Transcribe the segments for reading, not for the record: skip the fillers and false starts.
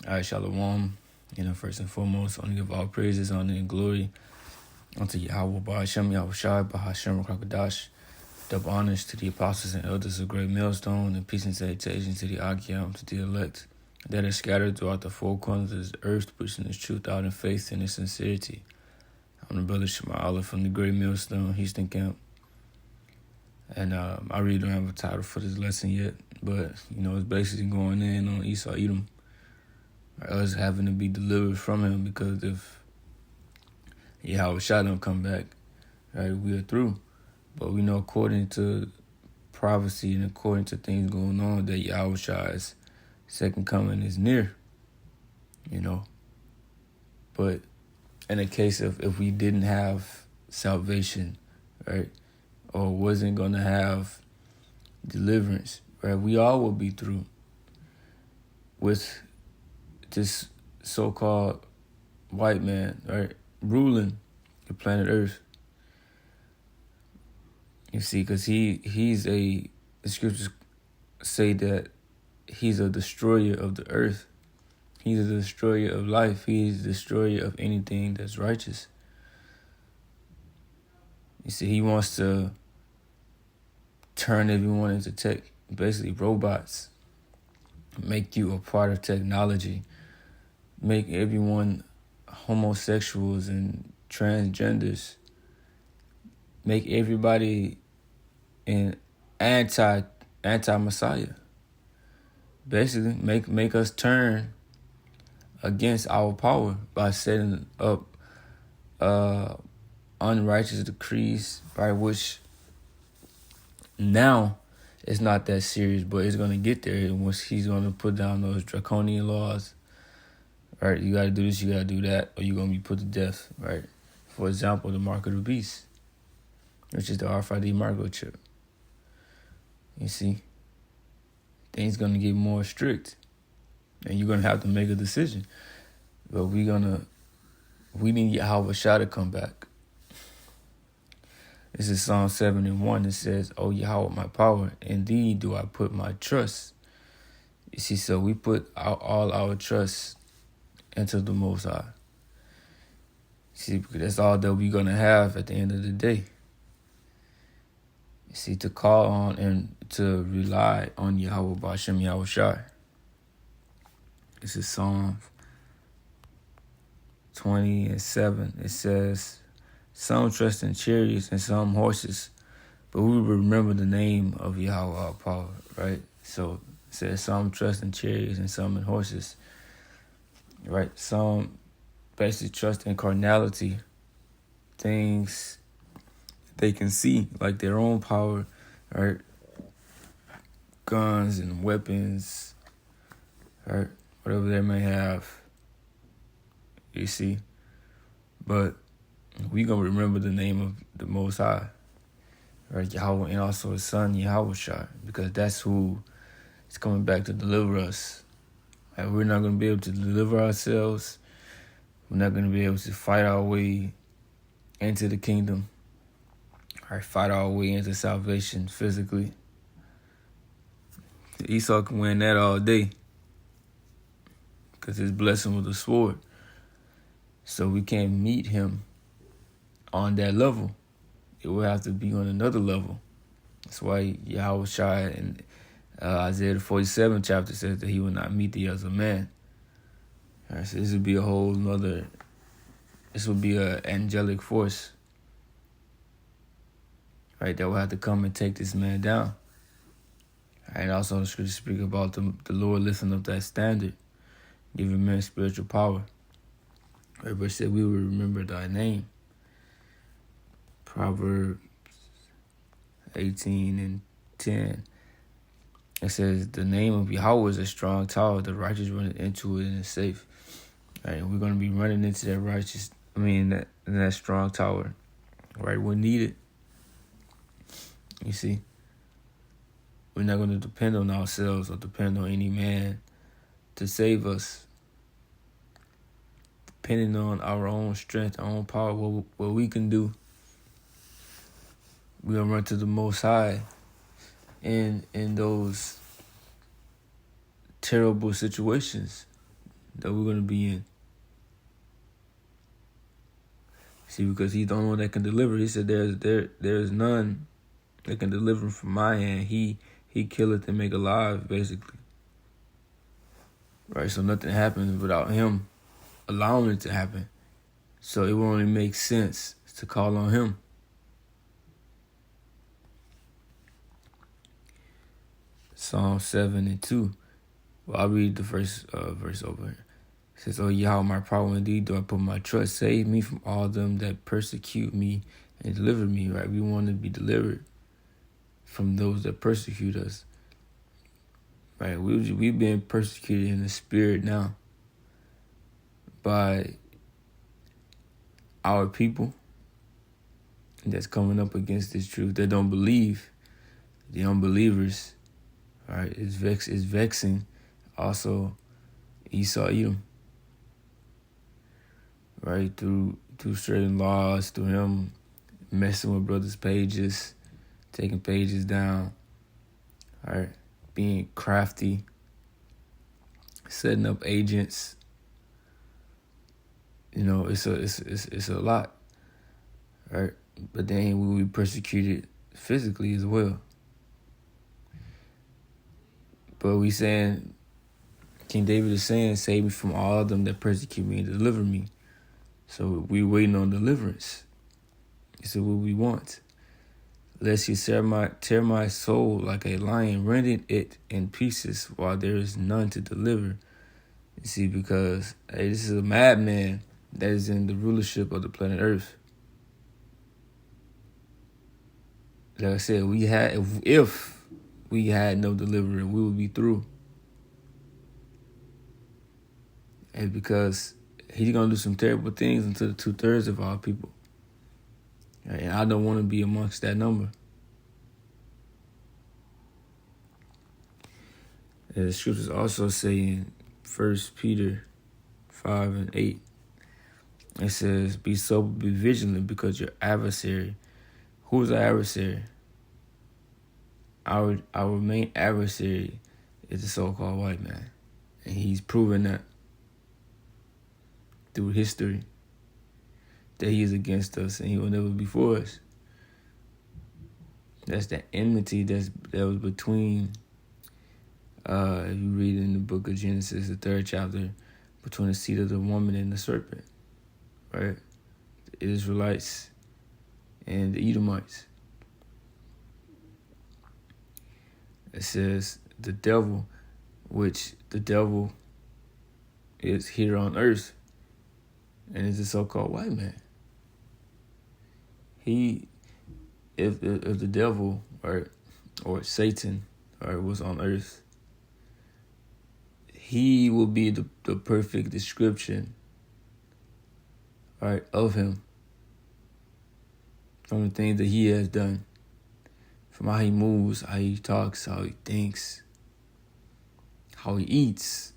All right, Shalom. First and foremost, I want to give all praises, honor, and glory unto Yahweh, Ba'ashem, Yahweh Shai, Bahashem, Rakadash. Double honors to the apostles and elders of Great Millstone, and peace and salutations to the Akim, to the elect that are scattered throughout the four corners of the earth, pushing this truth out in faith and in sincerity. I'm the brother Shema Allah from the Great Millstone, Houston Camp. And I really don't have a title for this lesson yet, but, it's basically going in on Esau Edom. Us having to be delivered from him, because if Yahweh Shai don't come back, right, we are through. But we know, according to prophecy and according to things going on, that Yahweh Shai's second coming is near, But in the case of if we didn't have salvation, right, or wasn't going to have deliverance, right, we all will be through with this so-called white man, right, ruling the planet Earth. You see, because the scriptures say that he's a destroyer of the earth. He's a destroyer of life. He's a destroyer of anything that's righteous. You see, he wants to turn everyone into basically robots, make you a part of technology, make everyone homosexuals and transgenders, make everybody an anti-Messiah. Basically, make us turn against our power by setting up unrighteous decrees, right? Which now it's not that serious, but it's gonna get there once he's gonna put down those draconian laws. Right, you gotta do this, you gotta do that, or you're gonna be put to death. Right. For example, the mark of the beast, which is the RFID microchip. You see, things gonna get more strict, and you're gonna have to make a decision. But we need Yahweh Shai to come back. This is Psalm 7:1. It says, "O Yahweh, my power, in thee do I put my trust." You see, so we put all our trust into the Most High. See, because that's all that we're gonna have at the end of the day. You see, to call on and to rely on Yahweh Ba'ashem Yahweh Shai. This is Psalm 20:7. It says, "Some trust in chariots and some horses, but we will remember the name of Yahweh our power." Right? So it says some trust in chariots and some in horses. Right? Some basically trust in carnality, things they can see, like their own power, right? Guns and weapons, right? Whatever they may have, you see. But we gonna remember the name of the Most High, right? Yahweh, and also His Son Yahweh Shai, because that's who is coming back to deliver us. Right? We're not gonna be able to deliver ourselves. We're not gonna be able to fight our way into the kingdom. Right, fight our way into salvation physically. Esau can win that all day, because his blessing with a sword. So we can't meet him on that level. It will have to be on another level. That's why Yahweh Shai in Isaiah the 47th chapter says that he will not meet thee as a man. All right, so this would be an angelic force, right, that will have to come and take this man down. And also the scriptures speak about the Lord lifting up that standard, giving men spiritual power. Right, but it said we will remember thy name. Proverbs 18:10. It says the name of Yahweh is a strong tower, the righteous run into it and is safe. Right, we're gonna be running into that strong tower, right? We'll need it. You see, we're not going to depend on ourselves or depend on any man to save us. Depending on our own strength, our own power, what we can do, we're going to run to the Most High in those terrible situations that we're going to be in. See, because he's the only one that can deliver. He said, there's none that can deliver from my hand. He killeth and make alive, basically. Right? So nothing happens without him allowing it to happen. So it will only make sense to call on him. Psalm 7:2. Well, I'll read the first verse over here. It says, "O Yahweh, my power indeed, do I put my trust. Save me from all them that persecute me and deliver me." Right? We want to be delivered from those that persecute us. Right? We've been persecuted in the spirit now by our people that's coming up against this truth. They don't believe. The unbelievers. Right? It's vexing. Also, Esau, Edom. Right? Through certain laws, through him messing with brothers' pages, taking pages down, right? Being crafty, setting up agents. You know, it's a lot, right? But then we will be persecuted physically as well. But we saying, King David is saying, save me from all of them that persecute me and deliver me. So we waiting on deliverance. This is what we want. Lest you tear my soul like a lion, rending it in pieces while there is none to deliver. You see, because this is a madman that is in the rulership of the planet Earth. Like I said, if we had no deliverer, we would be through. And because he's going to do some terrible things unto the 2/3 of our people. And I don't want to be amongst that number. And the scriptures also say in 1 Peter 5:8, it says, "Be sober, be vigilant, because your adversary." Who is our adversary? Our main adversary is the so-called white man. And he's proven that through history that he is against us and he will never be for us. That's that enmity that was between, if you read in the book of Genesis, the 3rd chapter, between the seed of the woman and the serpent, right? The Israelites and the Edomites. It says the devil, which the devil is here on earth, and is the so-called white man. If the devil or Satan was on earth, he will be the perfect description, right, of him, from the things that he has done, from how he moves, how he talks, how he thinks, how he eats.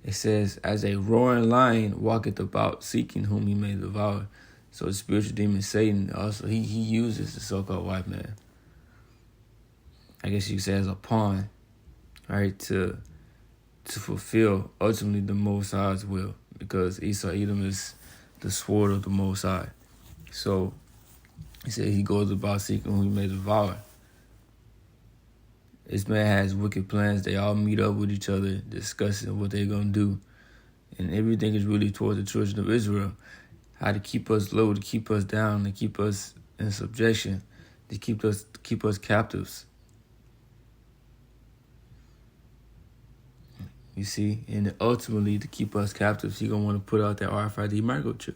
It says, "As a roaring lion walketh about, seeking whom he may devour." So the spiritual demon Satan also he uses the so-called white man, I guess you could say, as a pawn, right, to fulfill ultimately the Most High's will, because Esau Edom is the sword of the Most High. So he said he goes about seeking whom he may devour. This man has wicked plans. They all meet up with each other, discussing what they're going to do. And everything is really towards the children of Israel. How to keep us low, to keep us down, to keep us in subjection, to keep us captives. You see? And ultimately, to keep us captives, he's going to want to put out that RFID microchip.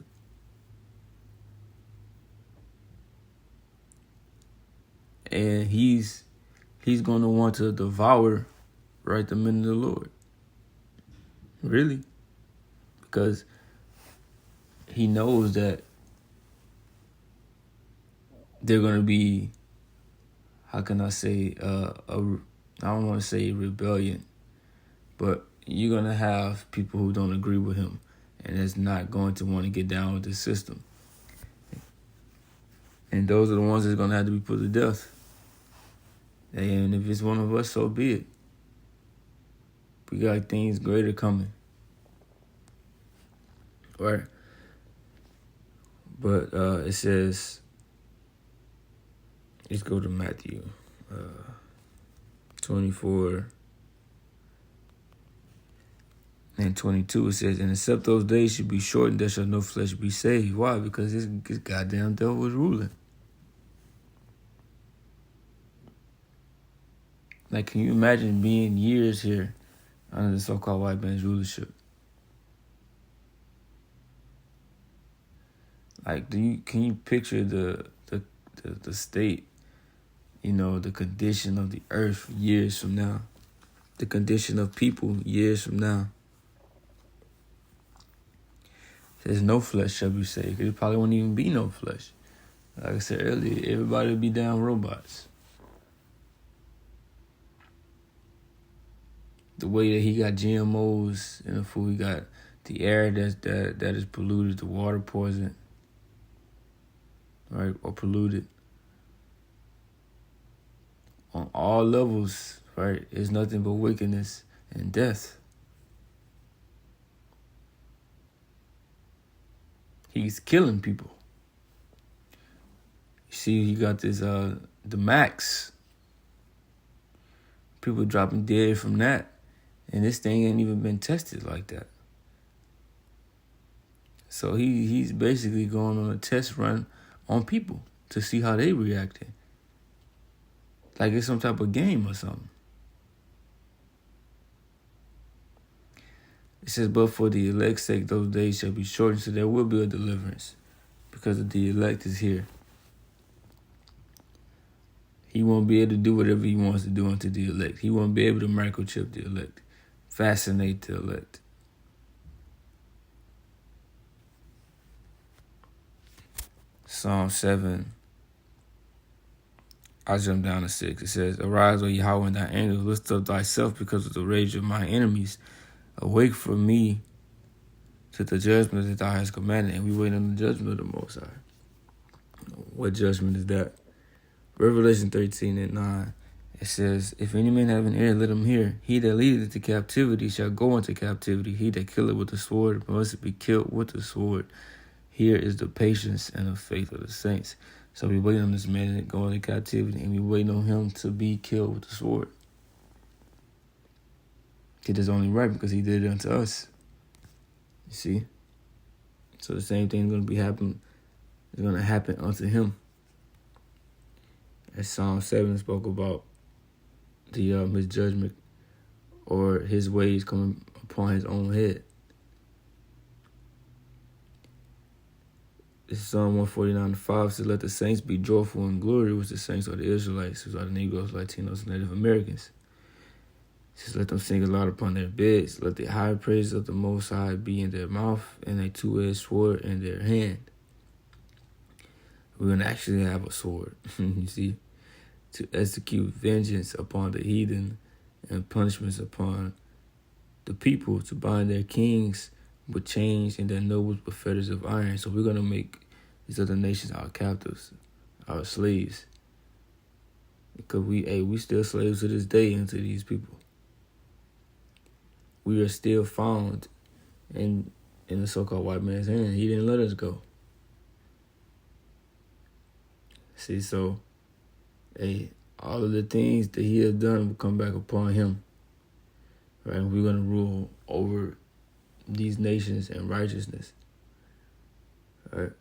And he's going to want to devour, right, the men of the Lord. Really. Because he knows that they're going to be, how can I say, I don't want to say rebellion, but you're going to have people who don't agree with him and that's not going to want to get down with the system. And those are the ones that's going to have to be put to death. And if it's one of us, so be it. We got things greater coming. Right? But it says, let's go to Matthew 24 and 22. It says, and except those days should be shortened, there shall no flesh be saved. Why? Because this goddamn devil is ruling. Like, can you imagine being years here under the so-called white man's rulership? Like, can you picture the state, the condition of the earth years from now, the condition of people years from now? There's no flesh shall be saved. There probably won't even be no flesh. Like I said earlier, everybody will be down robots. The way that he got GMOs in the food, he got the air that is polluted, the water poison, right, or polluted. On all levels, right, it's nothing but wickedness and death. He's killing people. You see, you got this, the Max. People dropping dead from that. And this thing ain't even been tested like that. So he's basically going on a test run on people to see how they reacting. Like it's some type of game or something. It says, but for the elect's sake, those days shall be shortened, so there will be a deliverance, because the elect is here. He won't be able to do whatever he wants to do unto the elect. He won't be able to microchip the elect, fascinate the elect. Psalm 7, I jump down to 6. It says, arise, O Yahweh, in thy anger, lift up thyself because of the rage of my enemies. Awake for me to the judgment that thou hast commanded. And we wait on the judgment of the Most High. What judgment is that? Revelation 13 and 9. It says, if any man have an ear, let him hear. He that leadeth to captivity shall go into captivity. He that killeth with the sword must be killed with the sword. Here is the patience and the faith of the saints. So we wait on this man to go into captivity, and we wait on him to be killed with the sword. It is only right because he did it unto us. You see? So the same thing is going to happen unto him. As Psalm 7 spoke about his judgment or his ways coming upon his own head. This is Psalm 149:5 says, let the saints be joyful in glory, which the saints are the Israelites, who are the Negroes, Latinos, and Native Americans. It says, let them sing aloud upon their beds. Let the high praise of the Most High be in their mouth and a two-edged sword in their hand. We're going to actually have a sword, you see, to execute vengeance upon the heathen and punishments upon the people, to bind their kings with chains and their nobles with fetters of iron. So we're going to make these other nations our captives, our slaves. Because we still slaves to this day unto these people. We are still found in the so-called white man's hand. He didn't let us go. See, so, all of the things that he has done will come back upon him. Right? We're going to rule over these nations in righteousness. Right?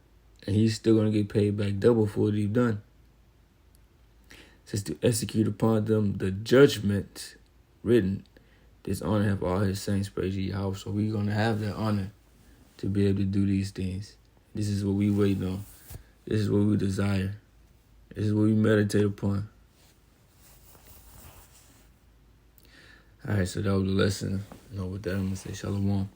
And he's still going to get paid back double for what he's done. It says to execute upon them the judgment written. This honor have all his saints, praise ye Yahweh. So we're going to have that honor to be able to do these things. This is what we wait on. This is what we desire. This is what we meditate upon. All right, so that was the lesson. With that, I'm going to say shalom.